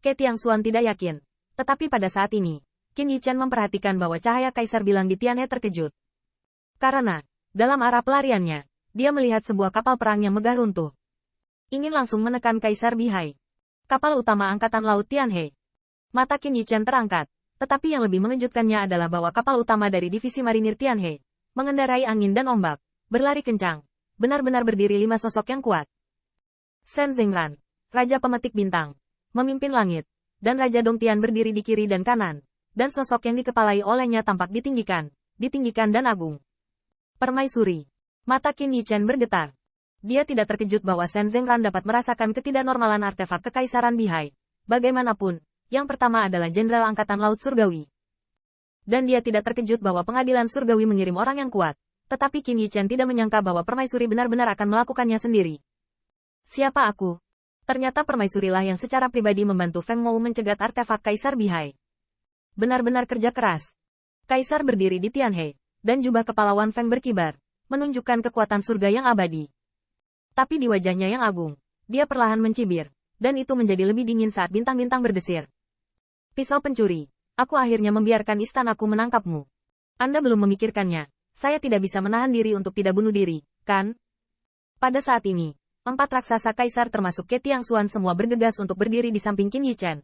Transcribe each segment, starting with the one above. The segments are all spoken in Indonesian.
Ke Tiangxuan tidak yakin. Tetapi pada saat ini, Qin Yichen memperhatikan bahwa cahaya kaisar bilang di Tianhe terkejut. Karena, dalam arah pelariannya, dia melihat sebuah kapal perang yang megah runtuh. Ingin langsung menekan Kaisar Bihai. Kapal utama Angkatan Laut Tianhe. Mata Qin Yichen terangkat. Tetapi yang lebih mengejutkannya adalah bahwa kapal utama dari divisi marinir Tianhe, mengendarai angin dan ombak, berlari kencang, benar-benar berdiri 5 sosok yang kuat. Shen Zengran, Raja Pemetik Bintang, memimpin langit, dan Raja Dongtian berdiri di kiri dan kanan, dan sosok yang dikepalai olehnya tampak ditinggikan dan agung. Permaisuri. Mata Qin Yichen bergetar. Dia tidak terkejut bahwa Shen Zengran dapat merasakan ketidaknormalan artefak Kekaisaran Bihai. Bagaimanapun, yang pertama adalah Jenderal Angkatan Laut Surgawi. Dan dia tidak terkejut bahwa pengadilan Surgawi mengirim orang yang kuat. Tetapi Qin Yichen tidak menyangka bahwa Permaisuri benar-benar akan melakukannya sendiri. Siapa aku? Ternyata Permaisurilah yang secara pribadi membantu Feng Mou mencegat artefak Kaisar Bihai. Benar-benar kerja keras. Kaisar berdiri di Tianhe, dan jubah kepalauan Feng berkibar, menunjukkan kekuatan surga yang abadi. Tapi di wajahnya yang agung, dia perlahan mencibir, dan itu menjadi lebih dingin saat bintang-bintang berdesir. Pisau pencuri, aku akhirnya membiarkan istanaku menangkapmu. Anda belum memikirkannya, saya tidak bisa menahan diri untuk tidak bunuh diri, kan? Pada saat ini, 4 raksasa kaisar termasuk Ke Tiangxuan semua bergegas untuk berdiri di samping Qin Yichen.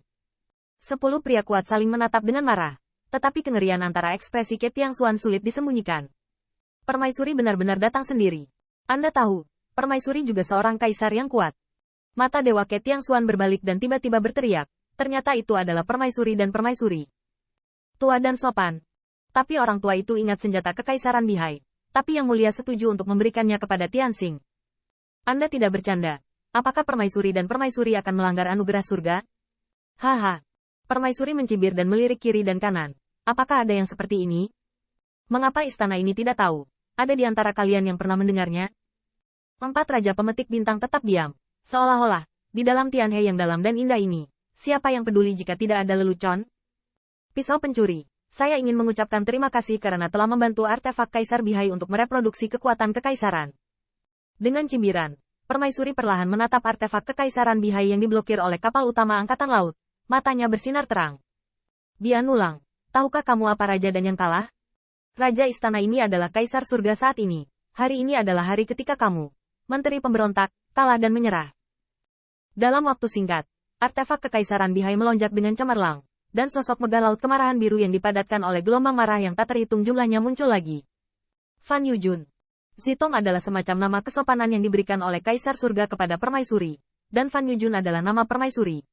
10 pria kuat saling menatap dengan marah, tetapi kengerian antara ekspresi Ke Tiangxuan sulit disembunyikan. Permaisuri benar-benar datang sendiri. Anda tahu, Permaisuri juga seorang kaisar yang kuat. Mata Dewa Ke Tiangxuan berbalik dan tiba-tiba berteriak, ternyata itu adalah Permaisuri dan Permaisuri. Tua dan sopan. Tapi orang tua itu ingat senjata Kekaisaran Bihai, tapi Yang Mulia setuju untuk memberikannya kepada Tianxing. Anda tidak bercanda. Apakah Permaisuri dan Permaisuri akan melanggar anugerah surga? Haha. Permaisuri mencibir dan melirik kiri dan kanan. Apakah ada yang seperti ini? Mengapa istana ini tidak tahu? Ada di antara kalian yang pernah mendengarnya? 4 Raja Pemetik Bintang tetap diam. Seolah-olah, di dalam Tianhe yang dalam dan indah ini, siapa yang peduli jika tidak ada lelucon? Pisau pencuri. Saya ingin mengucapkan terima kasih karena telah membantu artefak Kaisar Bihai untuk mereproduksi kekuatan kekaisaran. Dengan cibiran, Permaisuri perlahan menatap artefak Kekaisaran Bihai yang diblokir oleh kapal utama Angkatan Laut. Matanya bersinar terang. Bian Ulang, tahukah kamu apa raja dan yang kalah? Raja istana ini adalah Kaisar Surga saat ini. Hari ini adalah hari ketika kamu, Menteri Pemberontak, kalah dan menyerah. Dalam waktu singkat, artefak Kekaisaran Bihai melonjak dengan cemerlang, dan sosok megah laut kemarahan biru yang dipadatkan oleh gelombang marah yang tak terhitung jumlahnya muncul lagi. Fan Yujun. Zitong adalah semacam nama kesopanan yang diberikan oleh Kaisar Surga kepada Permaisuri, dan Fan Yujun adalah nama Permaisuri.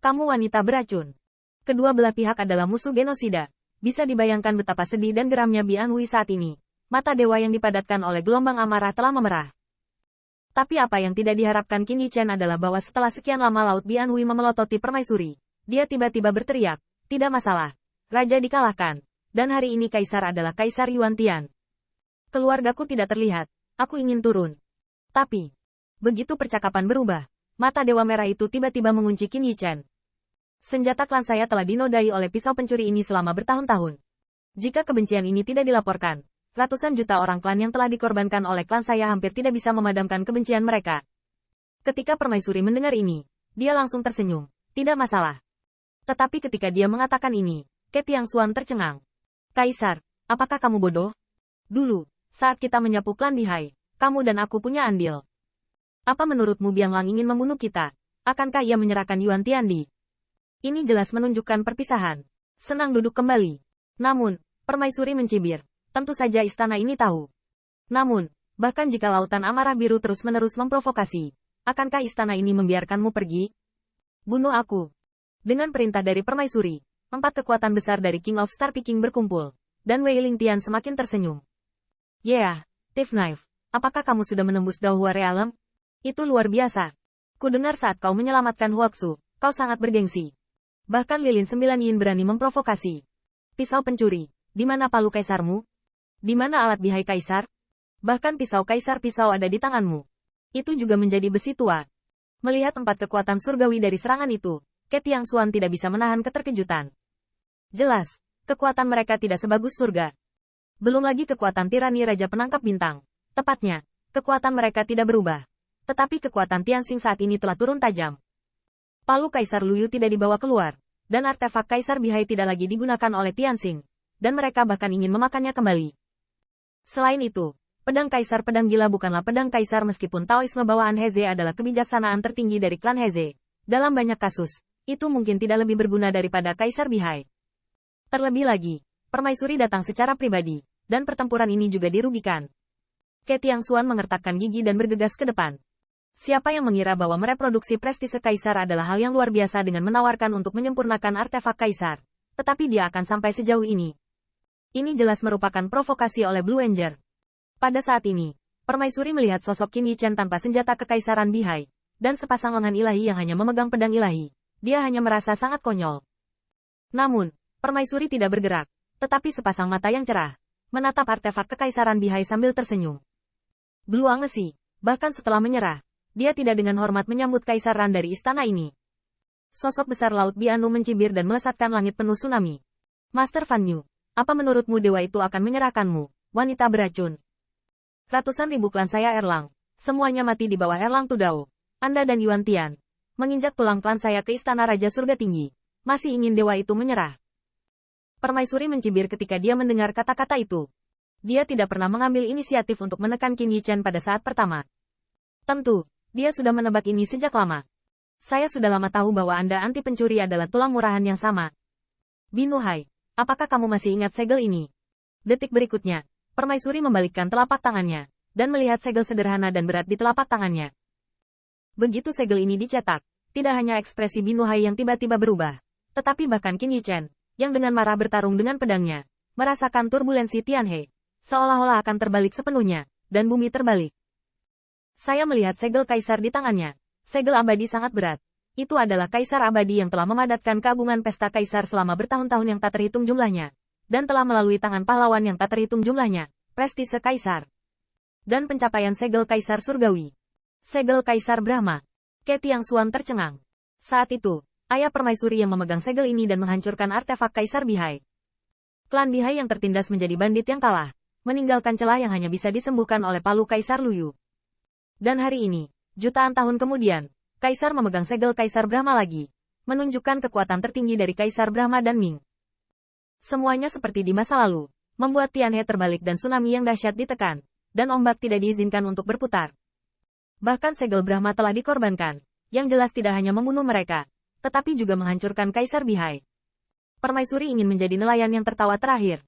Kamu wanita beracun. Kedua belah pihak adalah musuh genosida. Bisa dibayangkan betapa sedih dan geramnya Bian Hui saat ini. Mata dewa yang dipadatkan oleh gelombang amarah telah memerah. Tapi apa yang tidak diharapkan Qin Yichen adalah bahwa setelah sekian lama Laut Bian Hui memelototi Permaisuri, dia tiba-tiba berteriak, tidak masalah. Raja dikalahkan. Dan hari ini Kaisar adalah Kaisar Yuan Tian. Keluargaku tidak terlihat. Aku ingin turun. Tapi, begitu percakapan berubah, mata Dewa Merah itu tiba-tiba mengunci Qin Yichen. Senjata klan saya telah dinodai oleh pisau pencuri ini selama bertahun-tahun. Jika kebencian ini tidak dilaporkan, ratusan juta orang klan yang telah dikorbankan oleh klan saya hampir tidak bisa memadamkan kebencian mereka. Ketika Permaisuri mendengar ini, dia langsung tersenyum. Tidak masalah. Tetapi ketika dia mengatakan ini, Ke Tiangxuan tercengang. Kaisar, apakah kamu bodoh? Dulu, saat kita menyapu klan Bihai, kamu dan aku punya andil. Apa menurutmu Biang Lang ingin membunuh kita? Akankah ia menyerahkan Yuan Tiandi? Ini jelas menunjukkan perpisahan. Senang duduk kembali. Namun, Permaisuri mencibir. Tentu saja istana ini tahu. Namun, bahkan jika lautan amarah biru terus-menerus memprovokasi, akankah istana ini membiarkanmu pergi? Bunuh aku. Dengan perintah dari Permaisuri, 4 kekuatan besar dari King of Star Peking berkumpul, dan Wei Lingtian semakin tersenyum. Yeah, Thief Knife, apakah kamu sudah menembus Dahua Realm? Itu luar biasa. Kudengar saat kau menyelamatkan Huaxu, kau sangat bergengsi. Bahkan Lilin 9 Yin berani memprovokasi. Pisau pencuri, di mana palu kaisarmu? Di mana alat bihai kaisar? Bahkan pisau kaisar pisau ada di tanganmu. Itu juga menjadi besi tua. Melihat 4 kekuatan surgawi dari serangan itu, Ke Tiangxuan tidak bisa menahan keterkejutan. Jelas, kekuatan mereka tidak sebagus surga. Belum lagi kekuatan tirani Raja Penangkap Bintang. Tepatnya, kekuatan mereka tidak berubah. Tetapi kekuatan Tianxing saat ini telah turun tajam. Palu Kaisar Luyu tidak dibawa keluar, dan artefak Kaisar Bihai tidak lagi digunakan oleh Tianxing, dan mereka bahkan ingin memakannya kembali. Selain itu, pedang Kaisar Pedang Gila bukanlah pedang Kaisar meskipun Taoisme bawaan Heze adalah kebijaksanaan tertinggi dari klan Heze. Dalam banyak kasus, itu mungkin tidak lebih berguna daripada Kaisar Bihai. Terlebih lagi, permaisuri datang secara pribadi, dan pertempuran ini juga dirugikan. Ke Tiangxuan mengertakkan gigi dan bergegas ke depan. Siapa yang mengira bahwa mereproduksi prestise Kaisar adalah hal yang luar biasa dengan menawarkan untuk menyempurnakan artefak Kaisar. Tetapi dia akan sampai sejauh ini. Ini jelas merupakan provokasi oleh Blue Ranger. Pada saat ini, permaisuri melihat sosok Qin Yichen tanpa senjata kekaisaran Bihai, dan sepasang lengan ilahi yang hanya memegang pedang ilahi. Dia hanya merasa sangat konyol. Namun, permaisuri tidak bergerak, tetapi sepasang mata yang cerah, menatap artefak kekaisaran Bihai sambil tersenyum. Blue Angesi, bahkan setelah menyerah, dia tidak dengan hormat menyambut Kaisar Ran dari istana ini. Sosok besar Laut Bianu mencibir dan melesatkan langit penuh tsunami. Master Fan Yu, apa menurutmu dewa itu akan menyerahkanmu, wanita beracun? Ratusan ribu klan saya Erlang, semuanya mati di bawah Erlang Tudao. Anda dan Yuan Tian, menginjak tulang klan saya ke istana Raja Surga Tinggi. Masih ingin dewa itu menyerah? Permaisuri mencibir ketika dia mendengar kata-kata itu. Dia tidak pernah mengambil inisiatif untuk menekan Qin Yichen pada saat pertama. Tentu, dia sudah menebak ini sejak lama. Saya sudah lama tahu bahwa Anda anti pencuri adalah tulang murahan yang sama. Binuhai, apakah kamu masih ingat segel ini? Detik berikutnya, permaisuri membalikkan telapak tangannya, dan melihat segel sederhana dan berat di telapak tangannya. Begitu segel ini dicetak, tidak hanya ekspresi Binuhai yang tiba-tiba berubah, tetapi bahkan Qin Yichen, yang dengan marah bertarung dengan pedangnya, merasakan turbulensi Tianhe, seolah-olah akan terbalik sepenuhnya, dan bumi terbalik. Saya melihat segel Kaisar di tangannya. Segel abadi sangat berat. Itu adalah Kaisar abadi yang telah memadatkan keagungan pesta Kaisar selama bertahun-tahun yang tak terhitung jumlahnya. Dan telah melalui tangan pahlawan yang tak terhitung jumlahnya. Prestise Kaisar. Dan pencapaian segel Kaisar Surgawi. Segel Kaisar Brahma. Ke Tiangxuan tercengang. Saat itu, ayah permaisuri yang memegang segel ini dan menghancurkan artefak Kaisar Bihai. Klan Bihai yang tertindas menjadi bandit yang kalah. Meninggalkan celah yang hanya bisa disembuhkan oleh palu Kaisar Luyu. Dan hari ini, jutaan tahun kemudian, Kaisar memegang segel Kaisar Brahma lagi, menunjukkan kekuatan tertinggi dari Kaisar Brahma dan Ming. Semuanya seperti di masa lalu, membuat Tianhe terbalik dan tsunami yang dahsyat ditekan, dan ombak tidak diizinkan untuk berputar. Bahkan segel Brahma telah dikorbankan, yang jelas tidak hanya membunuh mereka, tetapi juga menghancurkan Kaisar Bihai. Permaisuri ingin menjadi nelayan yang tertawa terakhir,